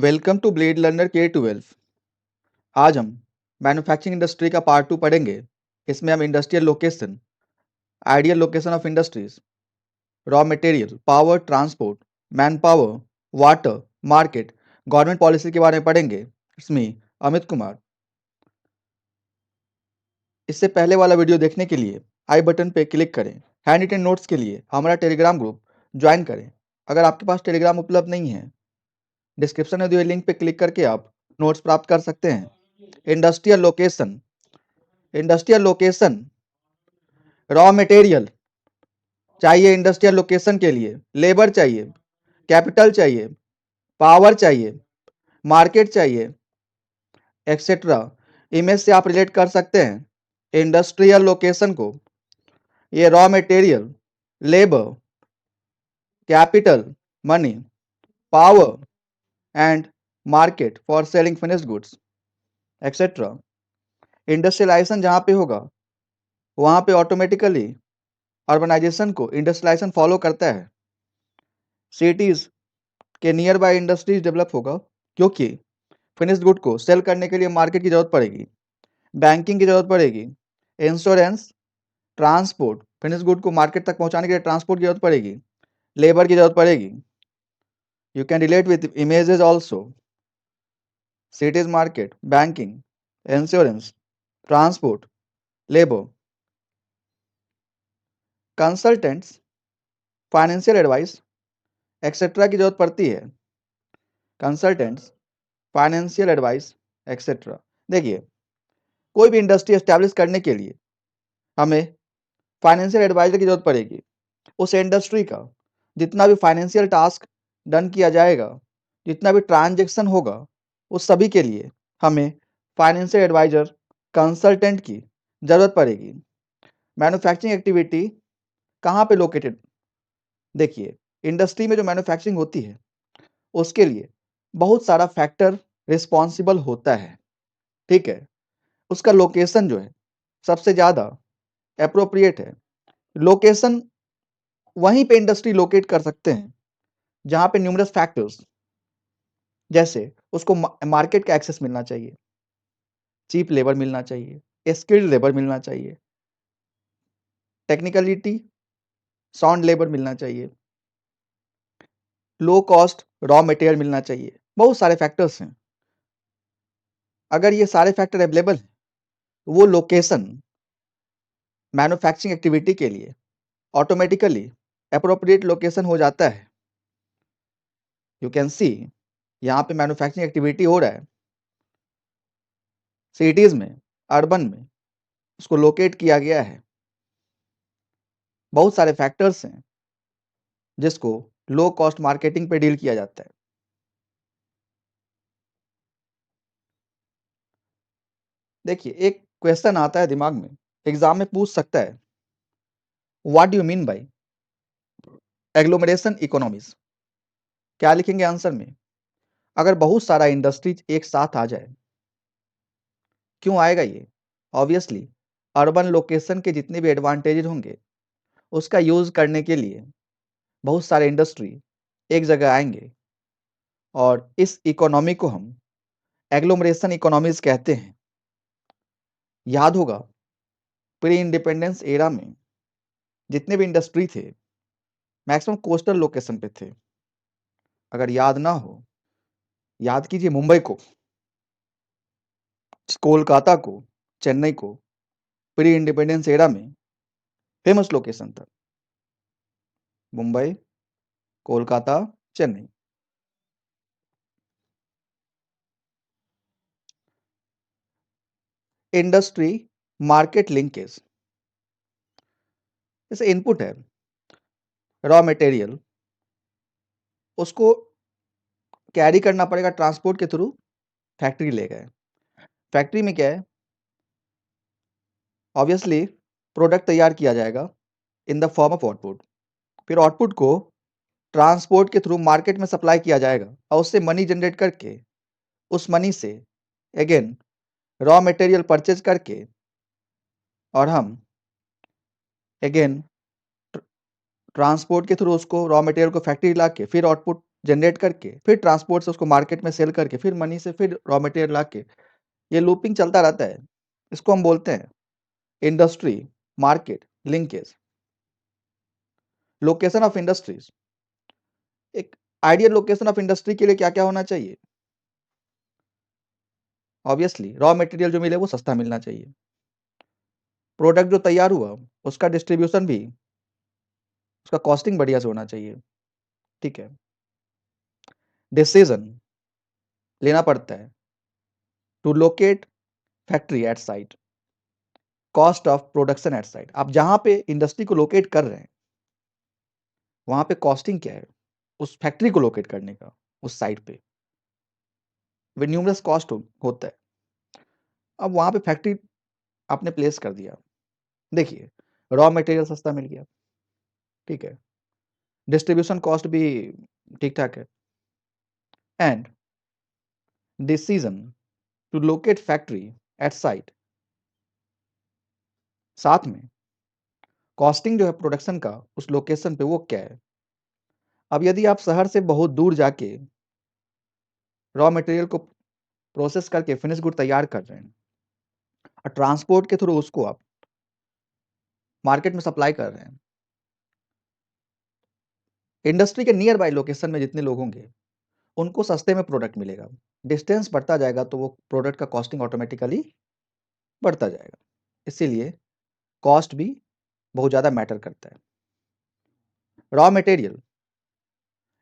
Welcome to blade learner K12। आज हम manufacturing industry का पार्ट 2 पढ़ेंगे। इसमें हम industrial location, ideal location of industries, raw material, power, transport, man power, water, market, government policy के बारे में पढ़ेंगे। इसमें अमित कुमार। इससे पहले वाला वीडियो देखने के लिए आई बटन पे क्लिक करें। हैंड रिटन नोट्स के लिए हमारा टेलीग्राम ग्रुप ज्वाइन करें। अगर आपके पास टेलीग्राम उपलब्ध नहीं है, डिस्क्रिप्शन में दिए लिंक पे क्लिक करके आप नोट्स प्राप्त कर सकते हैं। इंडस्ट्रियल लोकेशन, रॉ मटेरियल चाहिए। इंडस्ट्रियल लोकेशन के लिए लेबर चाहिए, कैपिटल चाहिए, पावर चाहिए, मार्केट चाहिए, एक्सेट्रा। इमेज से आप रिलेट कर सकते हैं इंडस्ट्रियल लोकेशन को। ये raw material, labour, capital, money, power and market for selling finished goods, etcetera. Industrialisation जहाँ पे होगा वहाँ पे ऑटोमेटिकली अर्बनाइजेशन को इंडस्ट्रियलाइजेशन फॉलो करता है। सिटीज के नियर बाय इंडस्ट्रीज डेवलप होगा, क्योंकि फिनिश्ड गुड को सेल करने के लिए मार्केट की जरूरत पड़ेगी, बैंकिंग की जरूरत पड़ेगी, इंश्योरेंस, ट्रांसपोर्ट, फिनिश्ड गुड को मार्केट तक पहुंचाने के लिए ट्रांसपोर्ट की जरूरत पड़ेगी, लेबर की जरूरत पड़ेगी। You can relate with images also. Cities, market, banking, insurance, transport, labour. Consultants, financial advice, etcetera की जरूरत पड़ती है। Consultants, financial advice, etcetera. देखिए, कोई भी इंडस्ट्री एस्टैब्लिश करने के लिए हमें फाइनेंशियल एडवाइजर की जरूरत पड़ेगी। उस इंडस्ट्री का जितना भी फाइनेंशियल टास्क डन किया जाएगा, जितना भी ट्रांजैक्शन होगा, उस सभी के लिए हमें फाइनेंशियल एडवाइजर, कंसल्टेंट की जरूरत पड़ेगी। मैन्युफैक्चरिंग एक्टिविटी कहाँ पे लोकेटेड? देखिए, इंडस्ट्री में जो मैन्युफैक्चरिंग होती है उसके लिए बहुत सारा फैक्टर रिस्पॉन्सिबल होता है, ठीक है। उसका लोकेशन जो है सबसे ज़्यादा एप्रोप्रिएट है। लोकेशन वहीं पे इंडस्ट्री लोकेट कर सकते हैं जहाँ पे न्यूमरस फैक्टर्स, जैसे उसको मार्केट का एक्सेस मिलना चाहिए, चीप लेबर मिलना चाहिए, स्किल्ड लेबर मिलना चाहिए, टेक्निकलिटी, साउंड लेबर मिलना चाहिए, लो कॉस्ट रॉ मटेरियल मिलना चाहिए। बहुत सारे फैक्टर्स हैं। अगर ये सारे फैक्टर अवेलेबल हैं, वो लोकेशन मैन्युफैक्चरिंग एक्टिविटी के लिए ऑटोमेटिकली अप्रोप्रिएट लोकेशन हो जाता है। यू कैन सी, यहाँ पे मैन्युफैक्चरिंग एक्टिविटी हो रहा है सिटीज में, अर्बन में, उसको लोकेट किया गया है। बहुत सारे फैक्टर्स हैं जिसको लो कॉस्ट मार्केटिंग पे डील किया जाता है। देखिए, एक क्वेश्चन आता है दिमाग में, एग्जाम में पूछ सकता है, what do you mean by agglomeration economies? क्या लिखेंगे आंसर में? अगर बहुत सारा इंडस्ट्रीज एक साथ आ जाए, क्यों आएगा ये? ऑब्वियसली अर्बन लोकेशन के जितने भी एडवांटेजेस होंगे उसका यूज करने के लिए बहुत सारे इंडस्ट्री एक जगह आएंगे, और इस इकोनॉमी को हम एग्लोमरेशन इकोनॉमीज कहते हैं। याद होगा, प्री इंडिपेंडेंस एरा में जितने भी इंडस्ट्री थे मैक्सिमम कोस्टल लोकेशन पे थे। अगर याद ना हो, याद कीजिए मुंबई को, कोलकाता को, चेन्नई को। प्री इंडिपेंडेंस एरा में फेमस लोकेशन था Mumbai, Kolkata, Chennai. Industry market linkage, जैसे इनपुट है रॉ मटेरियल, उसको कैरी करना पड़ेगा ट्रांसपोर्ट के थ्रू, फैक्ट्री ले गए। फैक्ट्री में क्या है, ऑब्वियसली प्रोडक्ट तैयार किया जाएगा in the form of output. फिर आउटपुट को ट्रांसपोर्ट के थ्रू मार्केट में सप्लाई किया जाएगा, और उससे मनी जनरेट करके उस मनी से अगेन रॉ मटेरियल परचेज करके, और हम अगेन ट्रांसपोर्ट के थ्रू उसको रॉ मटेरियल को फैक्ट्री ला के फिर आउटपुट जनरेट करके फिर ट्रांसपोर्ट से उसको मार्केट में सेल करके फिर मनी से फिर रॉ मटेरियल ला के ये लूपिंग चलता रहता है। इसको हम बोलते हैं industry market linkage. Location of industries, एक आइडियल लोकेशन ऑफ इंडस्ट्री के लिए क्या क्या होना चाहिए? ऑब्वियसली रॉ मटेरियल जो मिले वो सस्ता मिलना चाहिए, प्रोडक्ट जो तैयार हुआ उसका डिस्ट्रीब्यूशन भी, उसका कॉस्टिंग बढ़िया से होना चाहिए। ठीक है, डिसीजन लेना पड़ता है to locate factory at site, cost of production at site. आप जहां पे इंडस्ट्री को लोकेट कर रहे हैं वहां पे कॉस्टिंग क्या है उस फैक्ट्री को लोकेट करने का, उस साइट पे वे न्यूमरस कॉस्ट होता है। अब वहां पे फैक्ट्री आपने प्लेस कर दिया, देखिए रॉ मटेरियल सस्ता मिल गया, ठीक है, डिस्ट्रीब्यूशन कॉस्ट भी ठीक ठाक है, and decision to locate factory at site, साथ में कॉस्टिंग जो है प्रोडक्शन का उस लोकेशन पे वो क्या है। अब यदि आप शहर से बहुत दूर जाके रॉ मटेरियल को प्रोसेस करके फिनिश गुड तैयार कर रहे हैं और ट्रांसपोर्ट के थ्रू उसको आप मार्केट में सप्लाई कर रहे हैं, इंडस्ट्री के नियर बाय लोकेशन में जितने लोग होंगे उनको सस्ते में प्रोडक्ट मिलेगा, डिस्टेंस बढ़ता जाएगा तो वो प्रोडक्ट का कॉस्टिंग ऑटोमेटिकली बढ़ता जाएगा। इसीलिए कॉस्ट भी बहुत ज़्यादा मैटर करता है। रॉ मटेरियल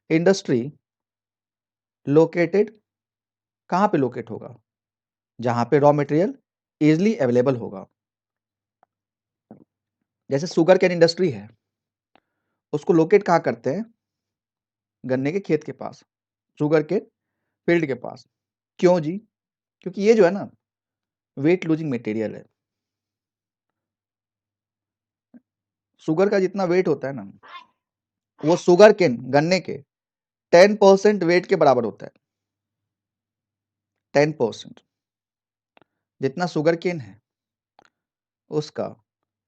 इंडस्ट्री लोकेटेड कहाँ पे लोकेट होगा? जहाँ पे रॉ मटेरियल इजिली अवेलेबल होगा। जैसे शुगर केन इंडस्ट्री है, उसको लोकेट कहाँ करते हैं? गन्ने के खेत के पास, शुगर के फील्ड के पास। क्यों जी? क्योंकि ये जो है ना वेट लूजिंग मटेरियल है। शुगर का जितना वेट होता है ना वो शुगर केन गन्ने के 10% वेट के बराबर होता है। 10% जितना शुगर केन है उसका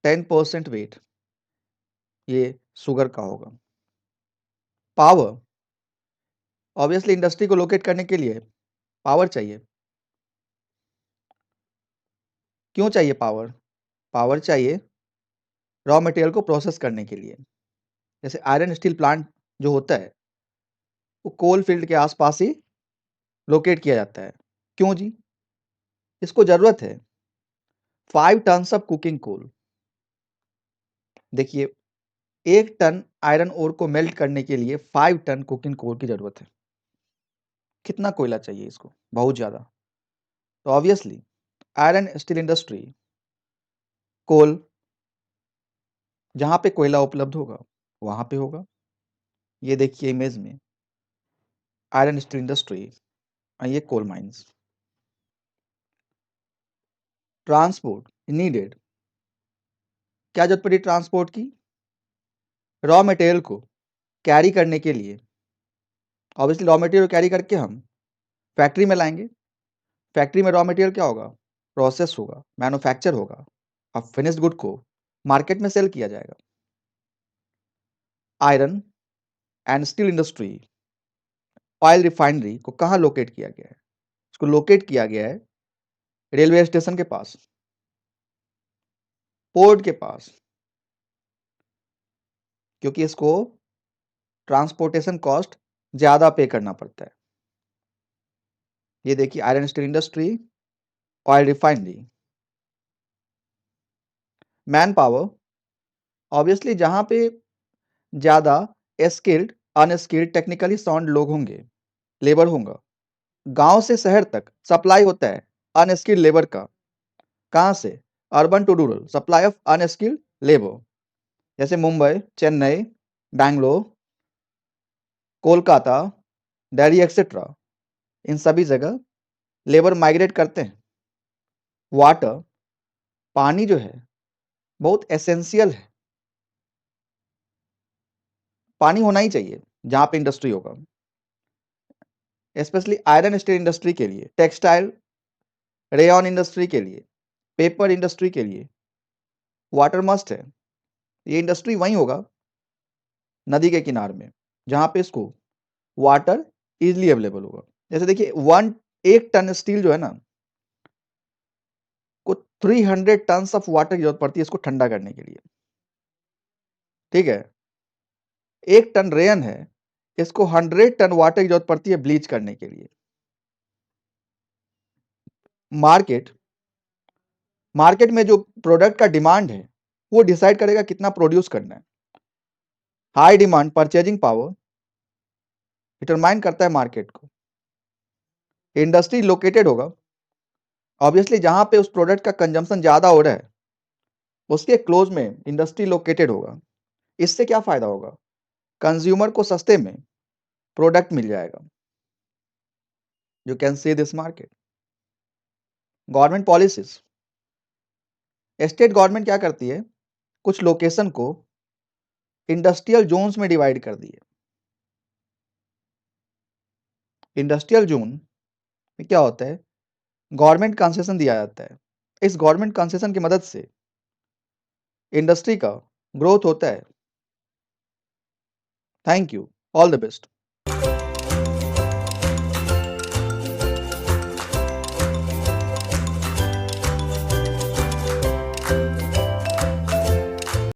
10% वेट ये शुगर का होगा। पावर, ऑब्वियसली इंडस्ट्री को लोकेट करने के लिए पावर चाहिए। क्यों चाहिए पावर? पावर चाहिए रॉ मटेरियल को प्रोसेस करने के लिए। जैसे आयरन स्टील प्लांट जो होता है वो कोल फील्ड के आसपास ही लोकेट किया जाता है। क्यों जी? इसको जरूरत है 5 टन ऑफ कुकिंग कोल। देखिए 1 टन आयरन ओर को मेल्ट करने के लिए 5 टन कुकिंग कोल की जरूरत है। कितना कोयला चाहिए इसको? बहुत ज्यादा। तो ऑब्वियसली आयरन स्टील इंडस्ट्री कोल जहां पे कोयला उपलब्ध होगा वहां पे होगा। ये देखिए इमेज में आयरन स्टील इंडस्ट्री और ये कोल माइंस। ट्रांसपोर्ट नीडेड, क्या जरूरत पड़ी ट्रांसपोर्ट की? रॉ मटेरियल को कैरी करने के लिए। ऑब्वियसली रॉ मटेरियल कैरी करके हम फैक्ट्री में लाएंगे। फैक्ट्री में रॉ मटेरियल क्या होगा? प्रोसेस होगा, मैन्युफैक्चर होगा, अब फिनिश्ड गुड को मार्केट में सेल किया जाएगा। Iron and steel industry oil refinery को कहाँ लोकेट किया गया है? इसको लोकेट किया गया है रेलवे स्टेशन के पास, पोर्ट के पास, क्योंकि इसको ट्रांसपोर्टेशन कॉस्ट ज्यादा पे करना पड़ता है। ये देखिए iron steel industry oil refinery. Man power, obviously जहां पे ज्यादा स्किल्ड अनस्किल्ड टेक्निकली साउंड लोग होंगे, लेबर होगा। गांव से शहर तक सप्लाई होता है अनस्किल्ड लेबर का। कहां से? Urban to rural supply of unskilled labour. जैसे मुंबई, चेन्नई, बैंगलोर, कोलकाता, दिल्ली एक्सेट्रा, इन सभी जगह लेबर माइग्रेट करते हैं। वाटर, पानी जो है बहुत एसेंशियल है, पानी होना ही चाहिए जहां पे इंडस्ट्री होगा। स्पेशली आयरन स्टील इंडस्ट्री के लिए, टेक्सटाइल रेयन इंडस्ट्री के लिए, पेपर इंडस्ट्री के लिए वाटर मस्ट है। ये इंडस्ट्री वहीं होगा नदी के किनारे में जहां पे इसको वाटर इजिली अवेलेबल होगा। जैसे देखिए 1 टन स्टील जो है ना, को 300 टन्स ऑफ वाटर की जरूरत पड़ती है इसको ठंडा करने के लिए। ठीक है, 1 टन रेयन है, इसको 100 टन वाटर की जरूरत पड़ती है ब्लीच करने के लिए। मार्केट में जो प्रोडक्ट का डिमांड है वो डिसाइड करेगा कितना प्रोड्यूस करना है। High demand purchasing power determine करता है मार्केट को। इंडस्ट्री लोकेटेड होगा, ऑब्वियसली जहां पे उस प्रोडक्ट का कंजम्पशन ज्यादा हो रहा है उसके क्लोज में इंडस्ट्री लोकेटेड होगा। इससे क्या फायदा होगा, कंज्यूमर को सस्ते में प्रोडक्ट मिल जाएगा। You can see this market. Government policies, state government क्या करती है, कुछ लोकेशन को इंडस्ट्रियल जोन्स में डिवाइड कर दिए। इंडस्ट्रियल जोन में क्या होता है, गवर्नमेंट कंसेशन दिया जाता है। इस गवर्नमेंट कंसेशन की मदद से इंडस्ट्री का ग्रोथ होता है। Thank you, all the best.